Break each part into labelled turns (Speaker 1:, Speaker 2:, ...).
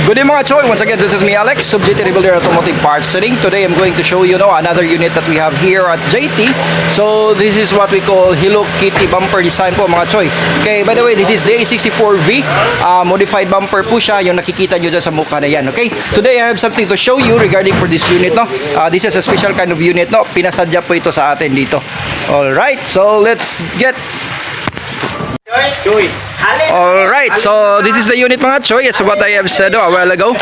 Speaker 1: Good day mga Choy, once again this is me Alex, of JT Rebuilder Automotive Parts Trading. Today I'm going to show you another unit that we have here at JT. So this is what we call Hello Kitty bumper design po mga Choy. Okay, by the way, this is the A64V modified bumper po siya, yung nakikita nyo dyan sa mukha na yan. Okay, today I have something to show you regarding for this unit. This is a special kind of unit. Pinasadya po ito sa atin dito. Alright, so let's get
Speaker 2: Choy.
Speaker 1: Alright, so this is the unit mga Choy. As what I have said a while ago,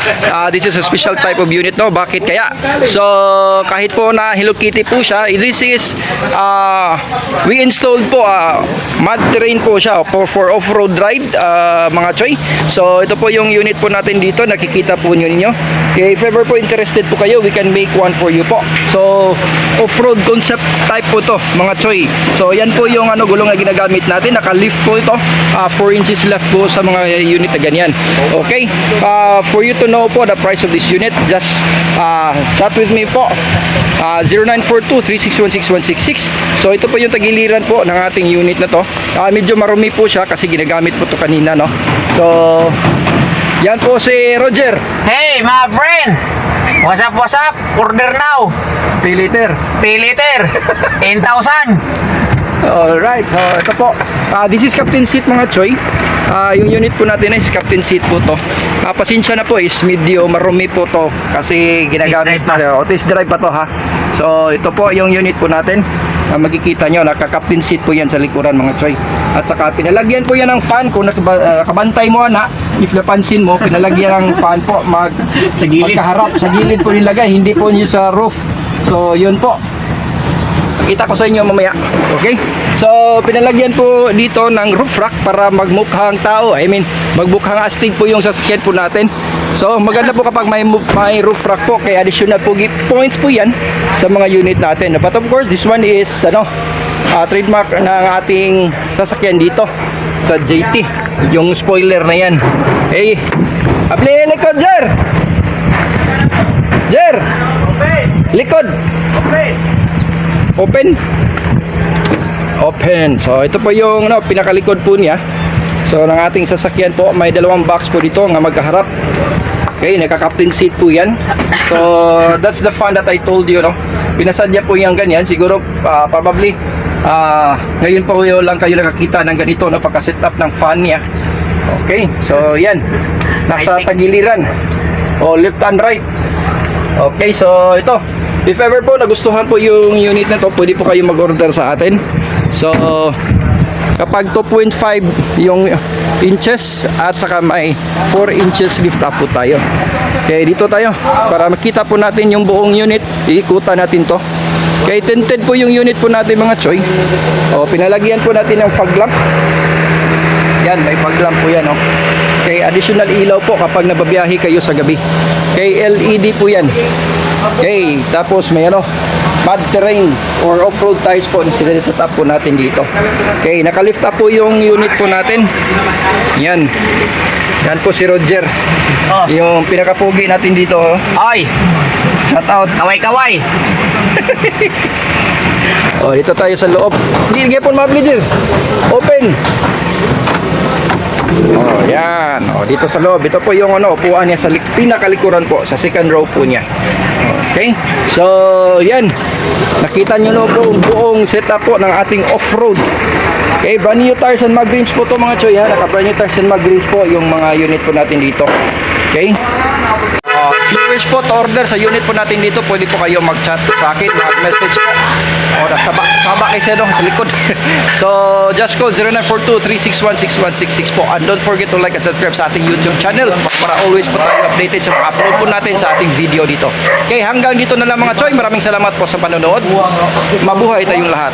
Speaker 1: this is a special type of unit. Bakit kaya? So kahit po na Hello Kitty po siya, this is we installed po mud terrain po siya for off-road ride mga Choy. So ito po yung unit po natin dito, nakikita po ninyo. Okay, if ever po interested po kayo, we can make one for you po. So off-road concept type po to mga Choy. So yan po yung gulong na ginagamit natin, naka-lift po ito, 4 inches left po sa mga unit na ganyan. Okay, for you to know po the price of this unit, just chat with me po, 0942-3616166. So ito po yung tagiliran po ng ating unit na to. Medyo marumi po siya kasi ginagamit po to kanina, no? So yan po si Roger.
Speaker 2: Hey mga friend! What's up, what's up? Order now!
Speaker 1: P-liter.
Speaker 2: P-liter! 10,000!
Speaker 1: Alright, so ito po, this is captain seat mga Choy. Yung unit po natin is captain seat po to. Pasensya na po, is medyo marumi po to kasi ginagamit na test drive pa to ha. So ito po yung unit po natin. Makikita nyo, naka-captain seat po yan sa likuran mga Choy. At saka pinalagyan po yan ng fan. Kung nakabantay mo if napansin mo, pinalagyan ng fan po magkaharap sa gilid po nilagay, hindi po nyo sa roof. So yun po, kita ko sa inyo mamaya. Okay, so pinalagyan po dito ng roof rack para magmukhang tao, magmukhang astig po yung sasakyan po natin. So maganda po kapag may roof rack po, kaya additional po points po yan sa mga unit natin. But of course, this one is trademark ng ating sasakyan dito sa JT, yung spoiler na yan. Hey, abli likod Jer! Jer! Likod! Open. So ito po yung pinakalikod po niya. So ng ating sasakyan po, may dalawang box po dito nga magkaharap. Okay, naka-captain seat po yan. So that's the fun that I told you, pinasadya po yung ganyan. Siguro probably ngayon po lang kayo nakakita ng ganito, pagka-set up ng fan niya. Okay, so yan, nasa tagiliran left and right. Okay, so ito, if ever po nagustuhan po yung unit na to, pwede po kayo mag-order sa atin. So kapag 2.5 yung inches at saka may 4 inches lift up po tayo. Okay, dito tayo para makita po natin yung buong unit. Iikutan natin to. Okay, tinted po yung unit po natin mga Choy. Pinalagyan po natin ng fog lamp. Yan, may fog lamp po yan. Okay, additional ilaw po kapag nababiyahe kayo sa gabi. Okay, LED po yan. Okay, tapos may mud terrain or off-road tires po na sineset up po natin dito. Okay, naka-lift up po yung unit po natin. Yan. Yan po si Roger. Yung pinakapugi natin dito.
Speaker 2: Oy!
Speaker 1: Shout out.
Speaker 2: Kaway-kaway!
Speaker 1: Dito tayo sa loob. Hindi po mabili Jer. Open. Yan. Dito sa loob. Ito po yung upuan niya sa pinakalikuran po, sa second row po niya. Okay? So, yan. Nakita nyo po buong setup po ng ating off-road. Okay, brand new tires and mag rims po to mga Choy ha. Naka brand new tires and mag rims po yung mga unit po natin dito. Okay? If you wish po to order sa unit po natin dito, pwede po kayo mag-chat sa akin, mag-message po. Nasa baba kay Sedo, sa likod. So, just call 0942-3616166 po. And don't forget to like and subscribe sa ating YouTube channel para always po tayo updated sa mga upload po natin sa ating video dito. Okay, hanggang dito na lang mga Choy. Maraming salamat po sa panonood. Mabuhay tayong lahat.